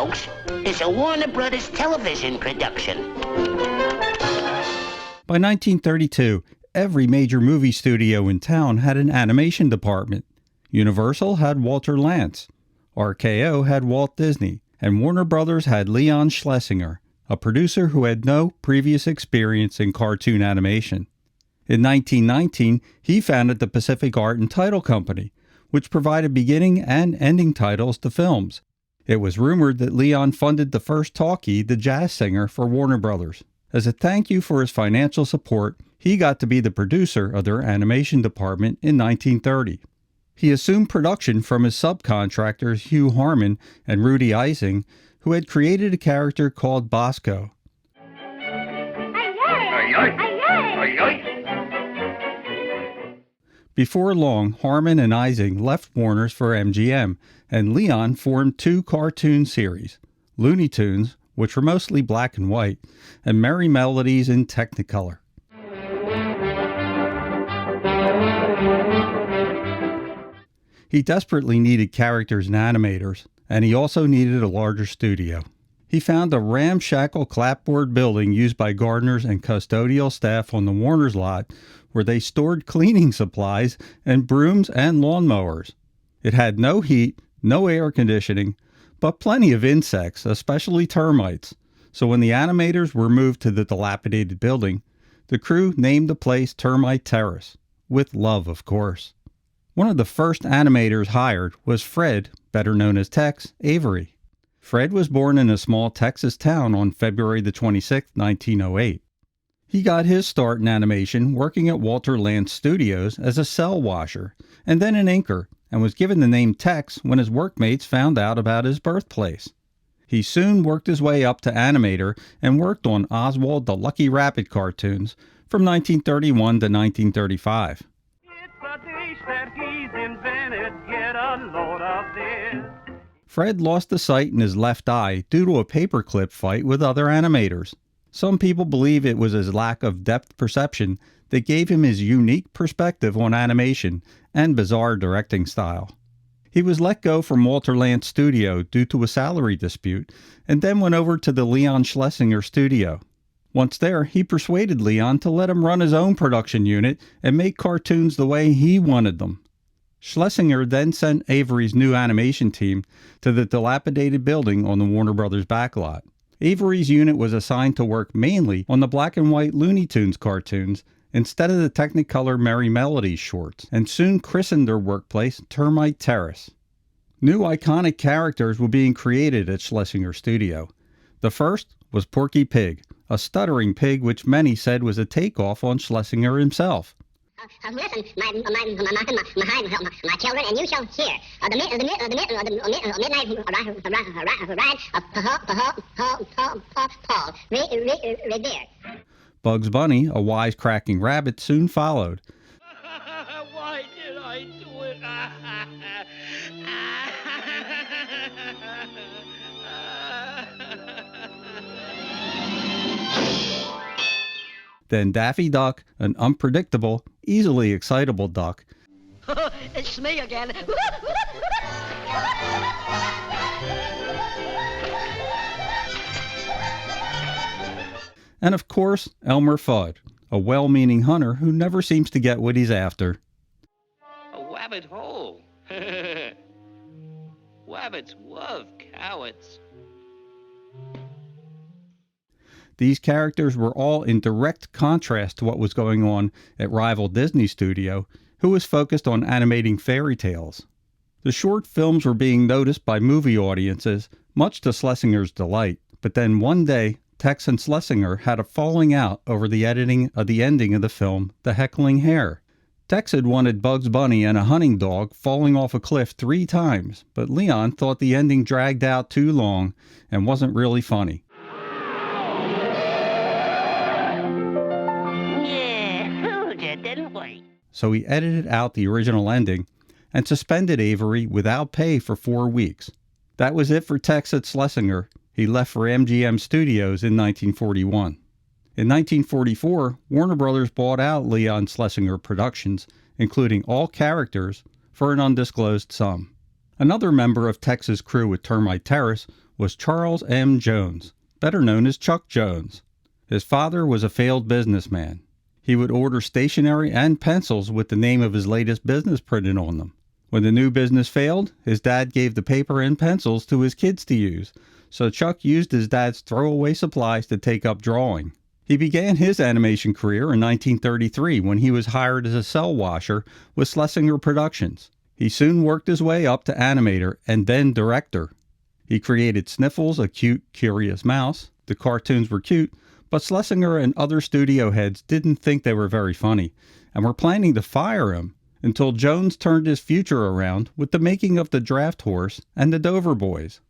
folks, is a Warner Brothers television production. By 1932, every major movie studio in town had an animation department. Universal had Walter Lantz, RKO had Walt Disney, and Warner Brothers had Leon Schlesinger, a producer who had no previous experience in cartoon animation. In 1919, he founded the Pacific Art and Title Company, which provided beginning and ending titles to films. It was rumored that Leon funded the first talkie, The Jazz Singer, for Warner Brothers. As a thank you for his financial support, he got to be the producer of their animation department in 1930. He assumed production from his subcontractors Hugh Harman and Rudy Ising, who had created a character called Bosco. Before long, Harman and Ising left Warner's for MGM, and Leon formed two cartoon series, Looney Tunes, which were mostly black and white, and Merry Melodies in Technicolor. He desperately needed characters and animators, and he also needed a larger studio. He found a ramshackle clapboard building used by gardeners and custodial staff on the Warner's lot, where they stored cleaning supplies and brooms and lawnmowers. It had no heat, no air conditioning, but plenty of insects, especially termites. So when the animators were moved to the dilapidated building, the crew named the place Termite Terrace, with love, of course. One of the first animators hired was Fred, better known as Tex Avery. Fred was born in a small Texas town on February the 26th, 1908. He got his start in animation working at Walter Lantz Studios as a cell washer and then an inker, and was given the name Tex when his workmates found out about his birthplace. He soon worked his way up to animator and worked on Oswald the Lucky Rabbit cartoons from 1931 to 1935. It's a dish that he's invented, get a load of this. Fred lost the sight in his left eye due to a paperclip fight with other animators. Some people believe it was his lack of depth perception that gave him his unique perspective on animation and bizarre directing style. He was let go from Walter Lantz Studio due to a salary dispute, and then went over to the Leon Schlesinger Studio. Once there, he persuaded Leon to let him run his own production unit and make cartoons the way he wanted them. Schlesinger then sent Avery's new animation team to the dilapidated building on the Warner Brothers backlot. Avery's unit was assigned to work mainly on the black and white Looney Tunes cartoons instead of the Technicolor Merry Melodies shorts, and soon christened their workplace Termite Terrace. New iconic characters were being created at Schlesinger Studio. The first was Porky Pig, a stuttering pig which many said was a takeoff on Schlesinger himself. Listen, my children, and you shall hear the midnight ride of Bugs Bunny, a wisecracking rabbit, soon followed. Why did I do it? Then Daffy Duck, an unpredictable, easily excitable duck. It's me again. And of course, Elmer Fudd, a well-meaning hunter who never seems to get what he's after. A wabbit hole. Wabbits love cowards. These characters were all in direct contrast to what was going on at rival Disney Studio, who was focused on animating fairy tales. The short films were being noticed by movie audiences, much to Schlesinger's delight, but then one day, Tex and Schlesinger had a falling out over the editing of the ending of the film, The Heckling Hare. Tex had wanted Bugs Bunny and a hunting dog falling off a cliff 3 times, but Leon thought the ending dragged out too long and wasn't really funny. So he edited out the original ending and suspended Avery without pay for 4 weeks. That was it for Tex at Schlesinger. He left for MGM Studios in 1941. In 1944, Warner Brothers bought out Leon Schlesinger Productions, including all characters, for an undisclosed sum. Another member of Tex's crew at Termite Terrace was Charles M. Jones, better known as Chuck Jones. His father was a failed businessman. He would order stationery and pencils with the name of his latest business printed on them. When the new business failed, his dad gave the paper and pencils to his kids to use, so Chuck used his dad's throwaway supplies to take up drawing. He began his animation career in 1933 when he was hired as a cell washer with Schlesinger Productions. He soon worked his way up to animator and then director. He created Sniffles, a cute, curious mouse. The cartoons were cute, but Schlesinger and other studio heads didn't think they were very funny and were planning to fire him until Jones turned his future around with the making of The Draft Horse and The Dover Boys.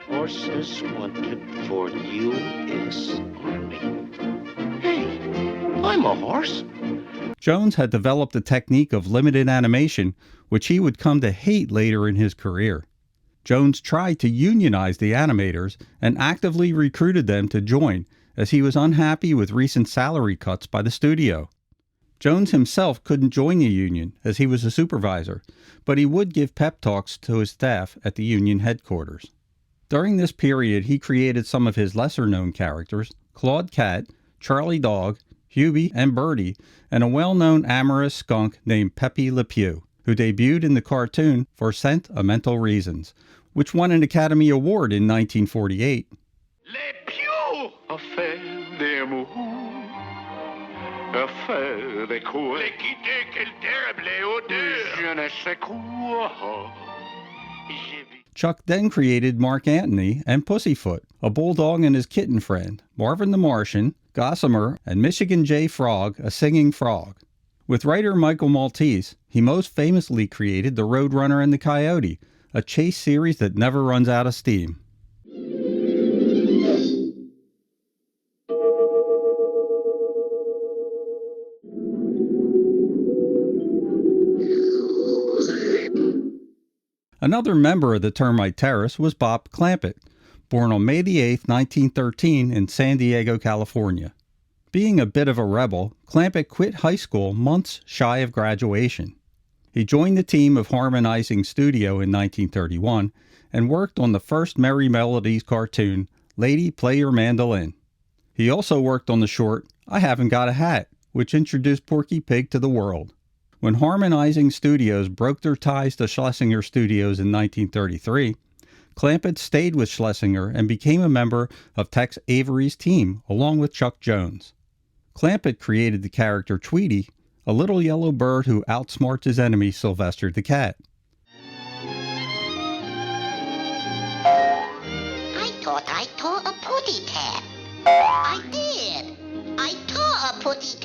Horses wanted for U.S. Army. Hey, I'm a horse. Jones had developed a technique of limited animation, which he would come to hate later in his career. Jones tried to unionize the animators and actively recruited them to join, as he was unhappy with recent salary cuts by the studio. Jones himself couldn't join the union, as he was a supervisor, but he would give pep talks to his staff at the union headquarters. During this period, he created some of his lesser-known characters, Claude Cat, Charlie Dog, Hubie, and Birdie, and a well-known amorous skunk named Pepe Le Pew, who debuted in the cartoon for Sentimental Reasons, which won an Academy Award in 1948. Les Pew! Affaire d'amour, affaire de quoi? Les quitter, quelle terrible odeur! Je ne sais quoi. Chuck then created Mark Antony and Pussyfoot, a bulldog and his kitten friend, Marvin the Martian, Gossamer, and Michigan J. Frog, a singing frog. With writer Michael Maltese, he most famously created The Roadrunner and the Coyote, a chase series that never runs out of steam. Another member of the Termite Terrace was Bob Clampett, born on May 8, 1913 in San Diego, California. Being a bit of a rebel, Clampett quit high school months shy of graduation. He joined the team of Harmonizing Studio in 1931 and worked on the first Merry Melodies cartoon, Lady Play Your Mandolin. He also worked on the short I Haven't Got a Hat, which introduced Porky Pig to the world. When Harmonizing Studios broke their ties to Schlesinger Studios in 1933, Clampett stayed with Schlesinger and became a member of Tex Avery's team along with Chuck Jones. Clampett created the character Tweety, a little yellow bird who outsmarts his enemy Sylvester the cat. I thought I tore a putty cat. I did. I tore a putty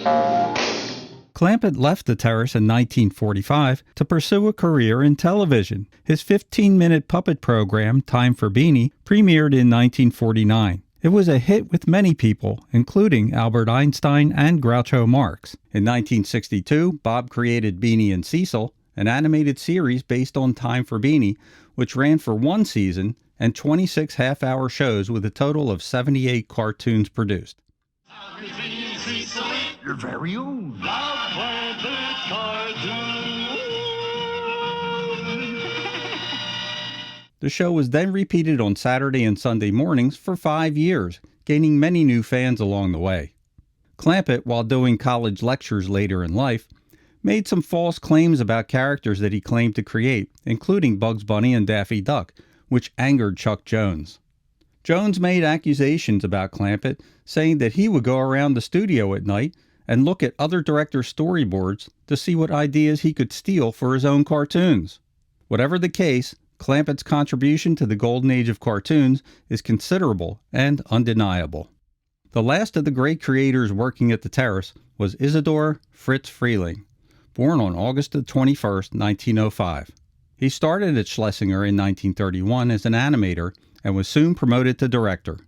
cat. Clampett left the Terrace in 1945 to pursue a career in television. His 15-minute puppet program, Time for Beanie, premiered in 1949. It was a hit with many people, including Albert Einstein and Groucho Marx. In 1962, Bob created Beanie and Cecil, an animated series based on Time for Beanie, which ran for one season and 26 half-hour shows with a total of 78 cartoons produced. Your very own. The show was then repeated on Saturday and Sunday mornings for 5 years, gaining many new fans along the way. Clampett, while doing college lectures later in life, made some false claims about characters that he claimed to create, including Bugs Bunny and Daffy Duck, which angered Chuck Jones. Jones made accusations about Clampett, saying that he would go around the studio at night and look at other directors' storyboards to see what ideas he could steal for his own cartoons. Whatever the case, Clampett's contribution to the golden age of cartoons is considerable and undeniable. The last of the great creators working at the Terrace was Isidor Fritz Freeling, born on August 21, 1905. He started at Schlesinger in 1931 as an animator and was soon promoted to director.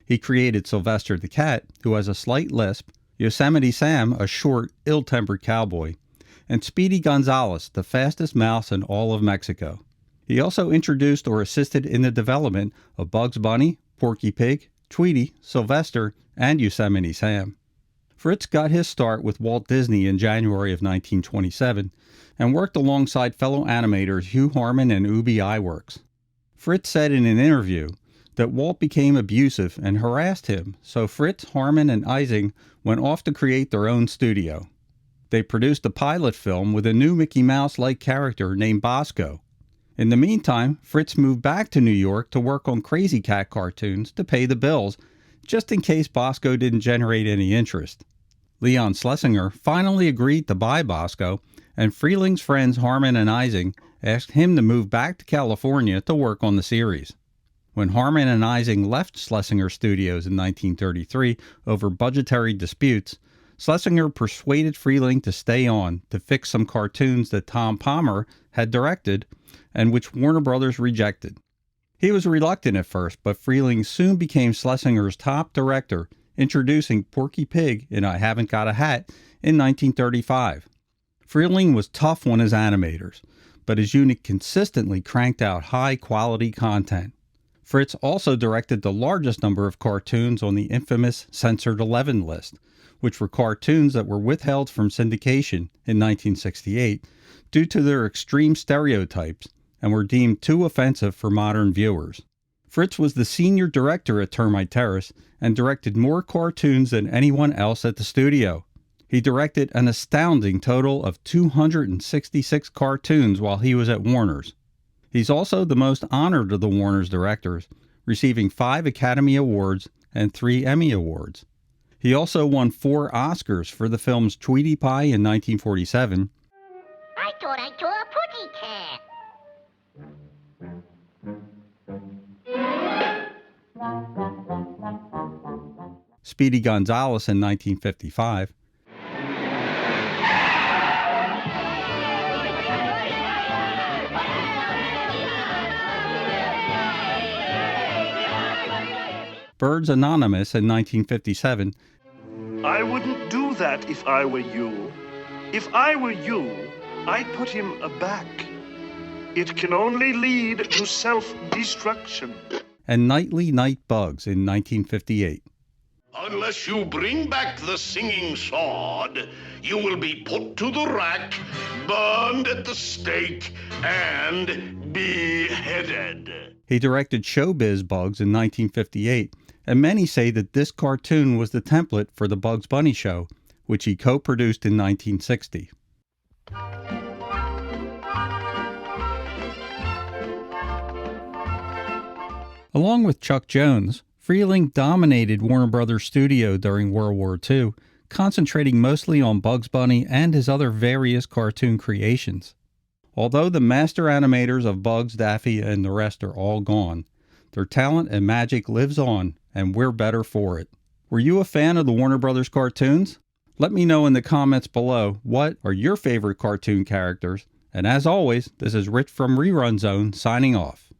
He created Sylvester the cat, who has a slight lisp, Yosemite Sam, a short, ill-tempered cowboy, and Speedy Gonzales, the fastest mouse in all of Mexico. He also introduced or assisted in the development of Bugs Bunny, Porky Pig, Tweety, Sylvester, and Yosemite Sam. Fritz got his start with Walt Disney in January of 1927 and worked alongside fellow animators Hugh Harman and Ubi Iwerks. Fritz said in an interview that Walt became abusive and harassed him, so Fritz, Harman, and Ising went off to create their own studio. They produced a pilot film with a new Mickey Mouse-like character named Bosco. In the meantime, Fritz moved back to New York to work on Crazy Cat cartoons to pay the bills, just in case Bosco didn't generate any interest. Leon Schlesinger finally agreed to buy Bosco, and Freeling's friends Harman and Ising asked him to move back to California to work on the series. When Harman and Ising left Schlesinger Studios in 1933 over budgetary disputes, Schlesinger persuaded Freeling to stay on to fix some cartoons that Tom Palmer had directed and which Warner Brothers rejected. He was reluctant at first, but Freeling soon became Schlesinger's top director, introducing Porky Pig in I Haven't Got a Hat in 1935. Freeling was tough on his animators, but his unit consistently cranked out high-quality content. Fritz also directed the largest number of cartoons on the infamous Censored 11 list, which were cartoons that were withheld from syndication in 1968 due to their extreme stereotypes and were deemed too offensive for modern viewers. Fritz was the senior director at Termite Terrace and directed more cartoons than anyone else at the studio. He directed an astounding total of 266 cartoons while he was at Warner's. He's also the most honored of the Warner's directors, receiving 5 Academy Awards and 3 Emmy Awards. He also won 4 Oscars for the films Tweety Pie in 1947. I thought I saw a putty cat. Speedy Gonzales in 1955. Birds Anonymous in 1957. I wouldn't do that if I were you. If I were you, I'd put him aback. It can only lead to self-destruction. And Nightly Night Bugs in 1958. Unless you bring back the singing sword, you will be put to the rack, burned at the stake, and beheaded. He directed Showbiz Bugs in 1958, and many say that this cartoon was the template for the Bugs Bunny show, which he co-produced in 1960. Along with Chuck Jones, Freeling dominated Warner Brothers Studio during World War II, concentrating mostly on Bugs Bunny and his other various cartoon creations. Although the master animators of Bugs, Daffy, and the rest are all gone, their talent and magic lives on, and we're better for it. Were you a fan of the Warner Brothers cartoons? Let me know in the comments below what are your favorite cartoon characters. And as always, this is Rich from Rerun Zone signing off.